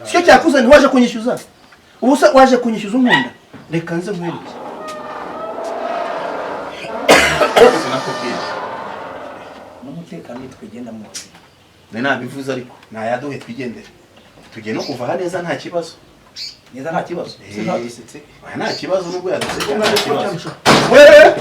Sicyo cyakuzanye waje kunyishyuza. Ubusa waje kunyishyuza unkunda. Reka nze nkwereke. Sinakubwiye. N'umutekano twigenda mu. Nena bivuze ariko nayaduhe twigendere. Tugiye no kuva haneza nta kibazo. Neza nta kibazo. Sinadusetse. Nta kibazo nubwo yadusetse nta kibazo. Wewe!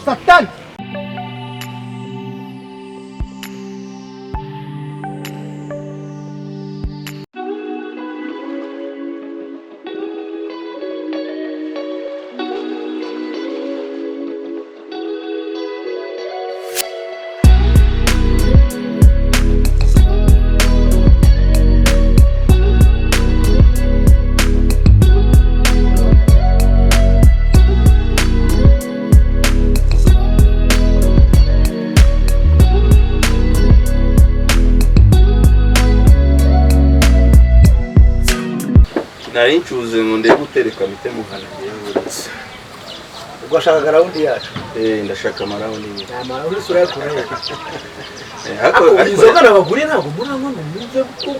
Satan! Nari ncuze ngo ndebe gutereka bite muhana yewe. Ugashaka garawundi yacu. Ndashaka marawundi. Marawundi sura yakura. Hako inzoga nabaguriye ntabwo murangwa ngo mumve ko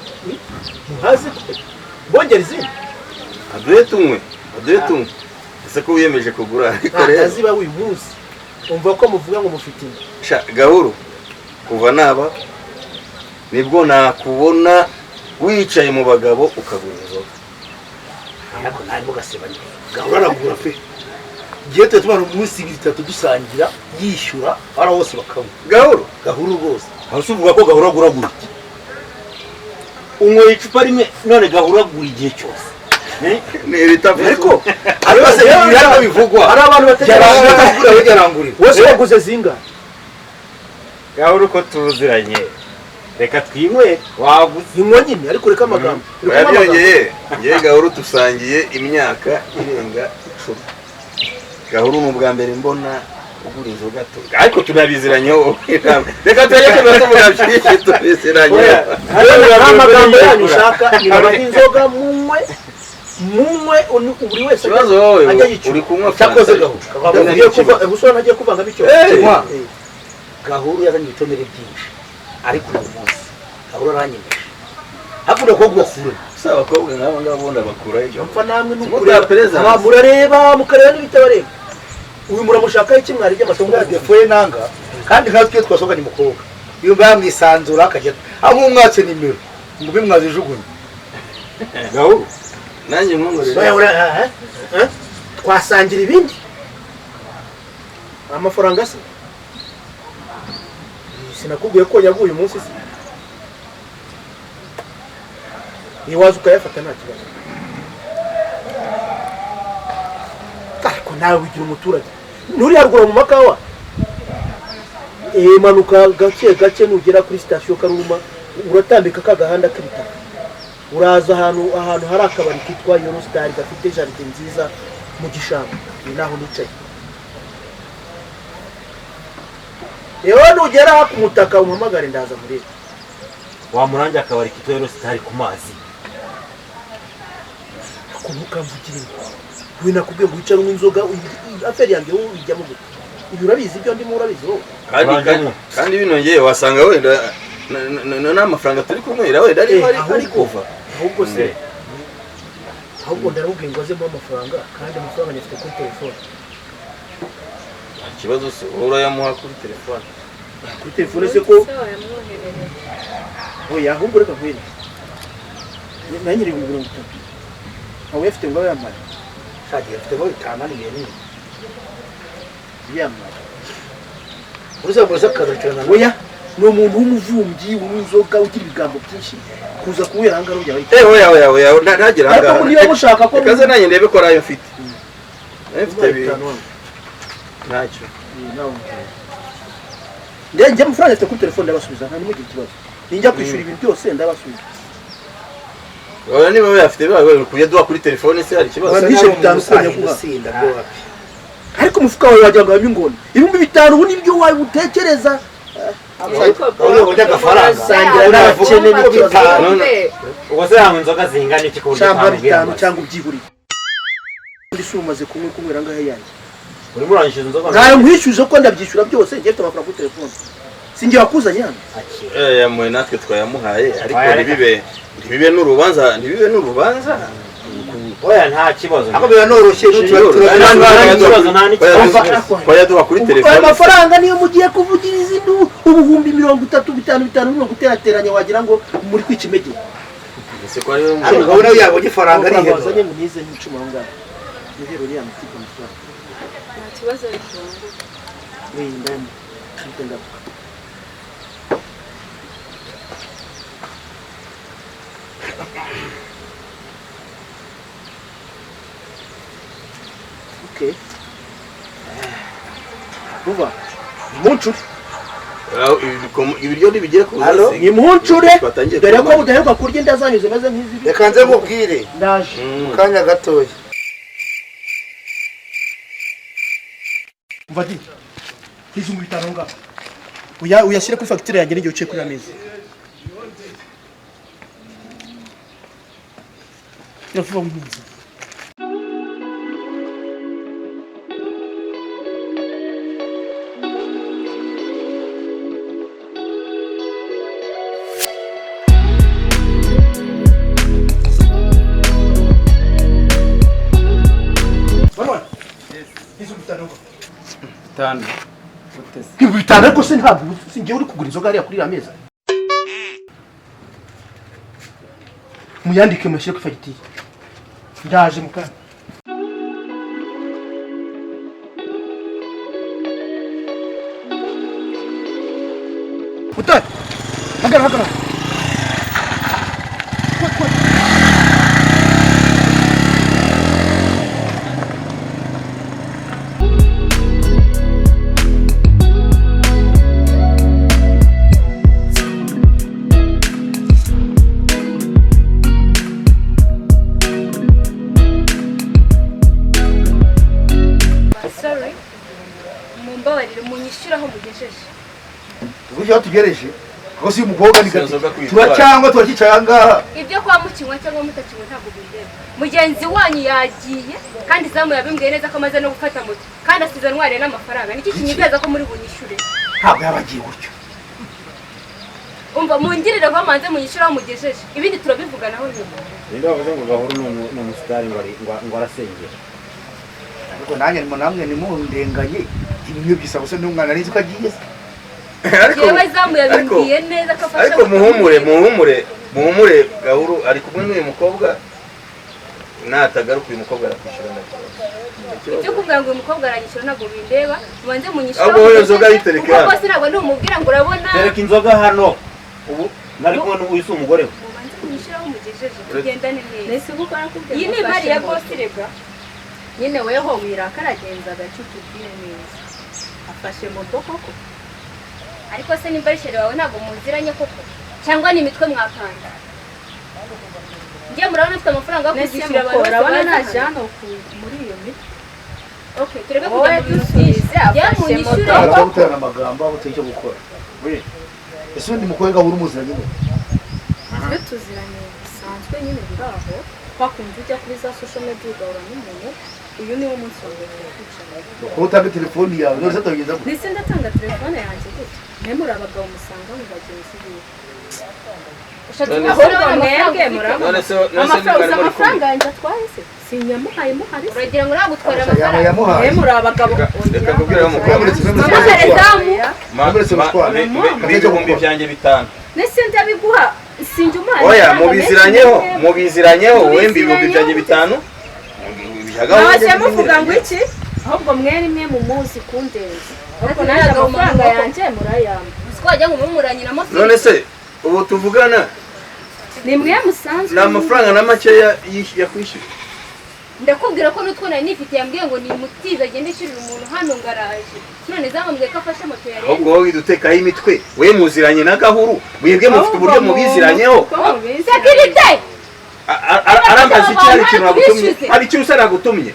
muhazi bongera izindi. Aduye tumwe. Ese ko wiyemeje kugura ariko rero aziba uyu munsi. Umva ko muvuga ngo mufite inda. Gahuru kuva naba nibwo nakubona wicaye mu bagabo ukagura inzoga. Ariko ntabwo gasebanye. Gahuru aragura fe. Giye tubana umunsi 3 dusangira yishyura ara wose bakabura. Gahuru rwose. Hasuvuga ko Gahuru agura. Unwo icupa rimwe none Gahuru agura igihe cyose. Ni bitavuze ariko ariko yari bivugwa. Ari abantu bategera wegerangurira. Wose waguze zinga. Gahuru ko tuziranye. Reka twimwe waguze inko nyine ariko reka amagambo. Yabyongeye ngiye Gahuru tusangiye imyaka irenga 10. Gahuru mu bwa mbere mbona ugura inzoga to. Ariko tunabiziranye reka tuyeke batuvuga byinshi tubiziranye. Amagambo yanyu ushaka ni inzoga mumwe uri wese uri kunywa cyakoze Gahuru. Ugiye kuva ubusona nagiye kuvanga bityo. Gahuru yazanye ibitomere byinshi. Ariko uyu munsi Gahuru aranyemeje. Hakunda ko gukura. Saba ko ngabo ngabonda bakura ibyo. Mpfa namwe n'ukuri. Murareba mukareba n'ibitabareba. Uyu muramushaka iki mwari ry'amatongo ya defoye nanga kandi nkatwe twasoganye mukobwa. Iyo bamwisanzura akajya aho umwatse nimero. Mbuge mwazijugunye. Gahuru nanjye nkongorera. Twasangira ibindi. Amafaranga se. Sinakubwiye ko yaguye umunsi se. Niwaza ukayafata nta kibazo. Ariko nawe ugira umuturage. Nuri haruguru mu makawa. Manuka gake nugera kuri station Karuma uratambika kagahanda k'ibitaka. Uraza ahantu hari akabari kitwa Eurostar gafite jaride nziza mu gishamba. Ni naho nicaye. Yewe nugera ku mutaka umpamagare ndaza muri. Wa murangi akabari kitwa Eurostar ku mazi. Mukamvugire we nakubwiye ngo wicara inzoga aferi yange ujyamo gute ibi urabizi ibyo ndimo urabizi wowe kandi binongeye wasanga wenda n'amafaranga turi kunywera wenda ari kuva ahubwo se ahubwo ndarubwiye ngo azemo amafaranga kandi amafaranga nyafite kuri telefone ikibazo se urayamuha kuri telefone se ko oya ahubwo reka kweri nanyiri 30 aho yafite ngo yamara shadi yafite ngo itamani yeni yamara uruza kazacana oya no muntu w'umuvumbyi w'inzoga ugira ibigambo byinshi kuza kuwera hanga rujya oya nagera hanga ariko niba mushaka ko kaze nanye ndebe ko rayo mfite mfite ntacyo njye amafaranga afite kuri telefone ndabasubiza nta nimwe ikibazo ninjya kwishyura ibintu byose ndabasubiza. Oya niba bayafite bawe kuyaduha kuri telefone se hari kibazo bije bitandukanye kusinda bwo hapi ariko umufuka wawe wajyaga ingona ibihumbi 5 ubu nibyo wawe utekereza Uri ubonye agafaranga sangira n'abakene n'ibitano ubwo se hamwe inzoga zingana iki ku buryo cyangwa cyangwa ubyiburi ndi sumaze kumwera ngahe yanjye uri murangije inzoga ngaye nkwishyuze ko ndabyishyura byose ngiye mfite amafaranga kuri telefone singiye wakuzanye hano yamuye natwe twayamuhaye ariko ntibibe n'urubanza oya nta kibazo ako biba noroshye twayaduha kuri telefone amafaranga niyo mugiye kuvugiriza indu ubuhumbi 35 guterateranya wagira ngo muri kwica imege ese ko ariwe ubona yabonye ifaranga ari hero bazanye mu nize n'icuma ngana n'ihero riya mutiko amafaranga nta kibazo bifungo ndani ndenda okay vuba muncure ibiryo ntibigiye kuza ni muncure dore ko udaheruka kurya indazanyuze meze nk'izi reka nze nkubwire ndaje kanya gatoya mvadi hizo mu bitaro ngaho uyashyire kuri fagitire yanjye n'igihe uciye kuri ameza yavuga mu nzu bitanu ariko se ntabwo singiye uri kugura inzoga hariya kuri ameza muyandike mushyire ku fagitire ndaje mukanya utari hagarara Uburyo tugereje ko si umukobwa ni gato turacyangwa turakicaye angaha ibyo kwa mukinywa cyangwa mutakinywa ntabwo birebe mugenzi wanyu yagiye kandi zamu yabimbwiye neza ko amaze no gufata moto kandi asize ntwariye n'amafaranga niki kinyibeza ko muri bunyishure ntabwo yabagiye gutyo umva mungirire ko manze munyishure aho mugejeje ibindi turabivuganaho nyuma ninde wavuze ngo Gahuru no musitari ngo arasengera ariko nanjye namwe ni mundenganye ibintu byisaba se n'umwana arizo kagiye yewe zamu yabimbwiye neza ko afasha ariko muhumure Gahuru ari kumwe n'uyu mukobwa natagaruka uyu mukobwa arakwishyura ndakibazo icyo kuvuga ngo uyu mukobwa aranyishyura ntabwo bindeba mubanze munyishyura ahubwo wowe inzoga yitereke hano kuko sinabwo ndumubwira ngo urabona tereka inzoga hano ubu nari kumwe n'uwise umugore we mubanze munyishyura aho mugejeje tugendane neza iyi ni imari ya bosi rega nyine weho wirakaragenza agace tubwire neza afashe moto koko ariko se nimba ari shere wawe ntabwo muziranye koko cyangwa ni imitwe mwakanda ngiye murabona ufite amafaranga yo kuzishyura abantu urabona naje hano muri iyo mitwe okay turebe kujya mu bisize afashe moto aratugutera amagambo aho icyo gukora ese undi mukobwa Gahuru muziranye twe tuziranye bisanzwe nyine biraho twakunze ujya kuri za social media ugahura n'umuntu uyu niwo munsi wa mbere ko utanga telefoni yawe nose atageza gute ndetse ndatanga telefone yanjye gute nemura abagabo musanga mu bagenzi biwe amafaranga yanjye atwaye se sinyamuhaye muhari uragira ngo nagutwara amafaranga nemura abagabo reka kubwira umukobwa ibihumbi byanjye 5 nese ndabiguha sinjye umuhaye oya mubiziranyeho wembi ibihumbi byanjye 5 Nabashe muvuga ngo iki ahubwo mwene imwe mu muzi kundenza ariko naje amafaranga yanjye murayamba twajya ngo mumuranyira amafaranga none se ubu tuvugana ni mwe musanzwe na amafaranga na make yakwishyura ndakubwira ko nutwo nari nifitiye ambwiye ngo ni mutiza agende ishirira umuntu hano ngaraje none zamambwiye ko afashe moto ya ahubwo wowe idutekaho imitwe we muziranye na Gahuru mwebwe mufite uburyo mubiziranyeho security arambaza iki hari ikintu nagutumye hari ikintu se nagutumye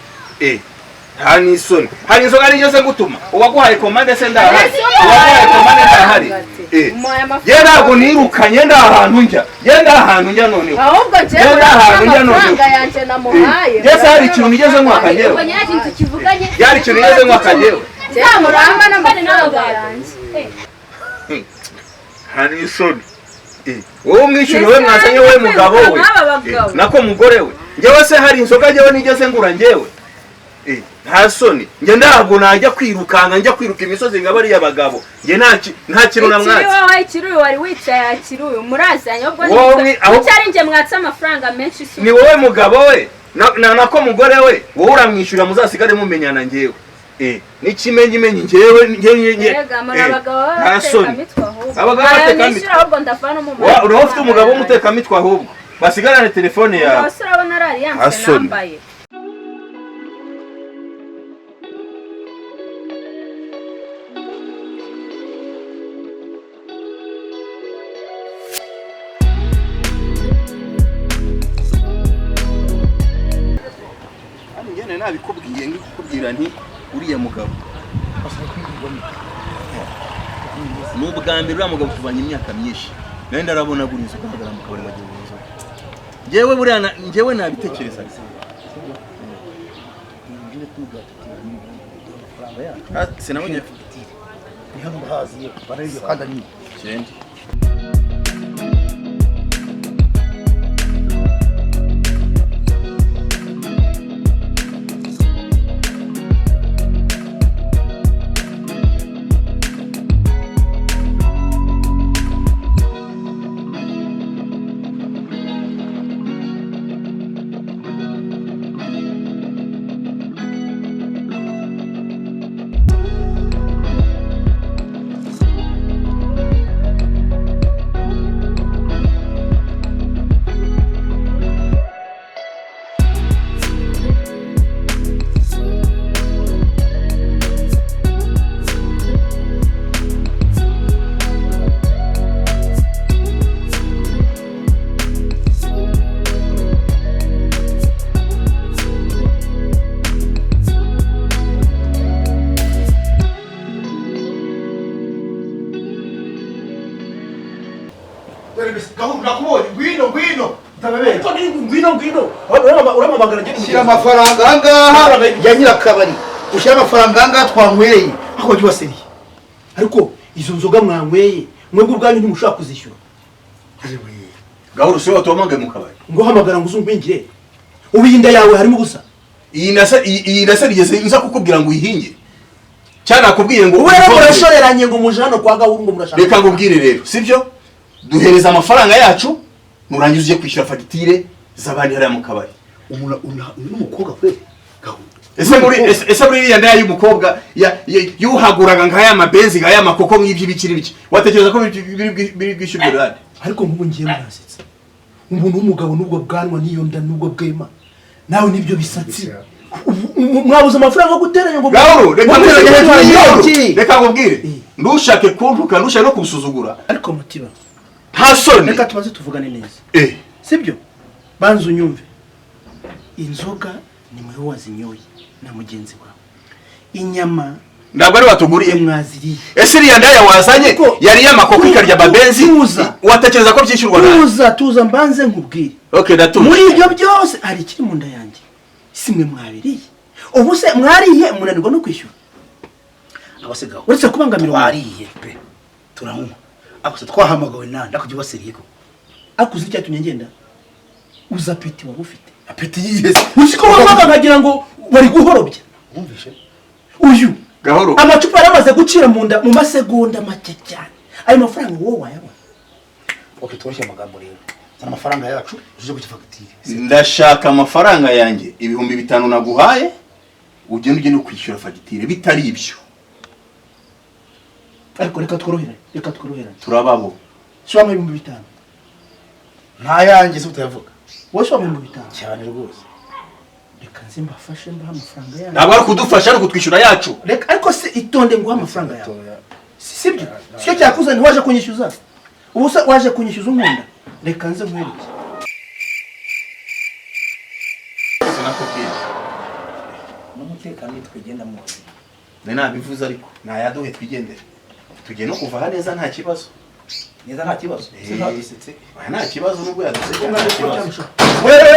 nta n'isoni hari inzoga nigeze gutuma uwaguhaye komande se ndahari uwaguhaye komande ndahari Ye ntabwo nirukanye nda ahantu njya. Ye nda ahantu njya none. Ahubwo je amafaranga yanje namuhaye. Yese hari ikintu nigeze mwaka ngewe. Ubwo nyine ikintu kivuganye. Yari ikintu nigeze mwaka ngewe. Cyamuramba n'amafaranga yanje. Hani isoni. Wowe umwishyuri we mwazanye we mugabo we. Nako mugore we. Ngewe se hari inzoga ngewe nigeze ngura ngewe. Nta soni. Nge ntabwo najya kwirukanga njya kwiruka imisozi ngabari y'abagabo. Nge nta kintu na mwatsi. Ikiruwe wari wicaye akiruwe murazanye ubwo cyari nge mwatsa amafaranga menshi ni wowe mugabo we. Nako mugore we. Wowe uramwishyura muzasigare mumenyana ngewe. N'ikimenyimenyi ngewe nta soni. Abagabo bateka mitwa ahubwo ndafana mu mwana. Uri ufite umugabo umuteka mitwa ahubwo. Basigarane telefone yawe. Urabona rari yanse nambaye. Ngene nabikubwiye ngikubwira nti uriya mugabo n'ubwa mbere uriya mugabo tubanye imyaka myinshi nawe ndarabona buri nzu kuhagara mu kabari wagiye nzo ngewe buriya ngewe nabitekereza sinabonye ni hano bahazi barariyo kandi ari cyende ushyira amafaranga ahangaha ya nyirakabari ushyira amafaranga ahangaha twanyweye aho byose iri ariko izo nzoga mwanyweye mwebwe ubwanyu ntimushaka kuzishyura Gahuru se watomanga mu kabari ngo hamagara ngo uzungwingire ubinda yawe harimo gusa iyi nasa rigeze nza kukubwira ngo uyihinge cyane akubwiye ngo wewe murashoreranye ngo mujano kwa Gahuru ngo murashaka reka ngubwire rero sibyo duhereza amafaranga yacu nurangiza uje kwishyura fagitire zabandi hariya mu kabari n'umukobwa kwe Gahuru ese muri iriya ndaya y'umukobwa yuhaguraga nk'aya mabenzi nk'aya makoko nk'ibyo bikiri biki watekereza ko biri bwishyurwe rade ariko nk'ubu ngiye murasetsa umuntu w'umugabo n'ubwo bwanwa n'iyo nda n'ubwo bwema nawe nibyo bisatsi mwabuze amafaranga yo guteranya ngo Gahuru reka ngubwire ndushake kuntuka ndushake no kubusuzugura ariko mutima nta soni reka tumaze tuvugane neza sibyo banza unyumve inzoga ni mwe wazinyoye na mugenzi wawe inyama ntabwo ari watuguriye mwaziriye ese iriya ndaya wazanye yari y'amakoko ikarya babenzi watekereza ko byishyurwa nawe tuza mbanze nkubwire okay datuma muri ibyo byose hari ikiri mu nda yanjye simwe mwabiriye ubu se mwariye munanirwa no kwishyura abasigaho uretse kubangamira wariye pe turanywa akose twahamagawe nanda kujya baseriye ko akuze icyatumye ngenda uza peti wabufite apeti yiyese ushiko wamaga nkagira ngo bari guhorobya wumvishe uyu Gahoro amacupa yaramaze gucira mu nda mu masegonda make cyane ayo mafaranga wowe wayabona okay twoshye amagambo rero sana amafaranga yacu uje kugifagitire ndashaka amafaranga yanjye ibihumbi 5 naguhaye ugende no kwishyura fagitire bitari ibyo ariko reka tworoherane turababo shwa mu 5 nta yanjye se utayavuga wowe shwa mu 5 cyane rwose reka nzimbafashe mbaha amafaranga yawe ntabwo ari kudufasha ari kutwishyura yacu reka ariko se itonde ngo amafaranga yawe sibyo cyo cyakuzanye waje kunyishyuza ubu se waje kunyishyuza unkunda reka nze nkwereke sinakubwira n'umutekano twigenda mu nari nabivuze ariko nayaduhe twigendere tugiye no kuva haneza nta kibazo Neza nta kibazo. Sinadusetse. Nta kibazo nubwo yadusetse nta kibazo. Wewe,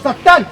Satan!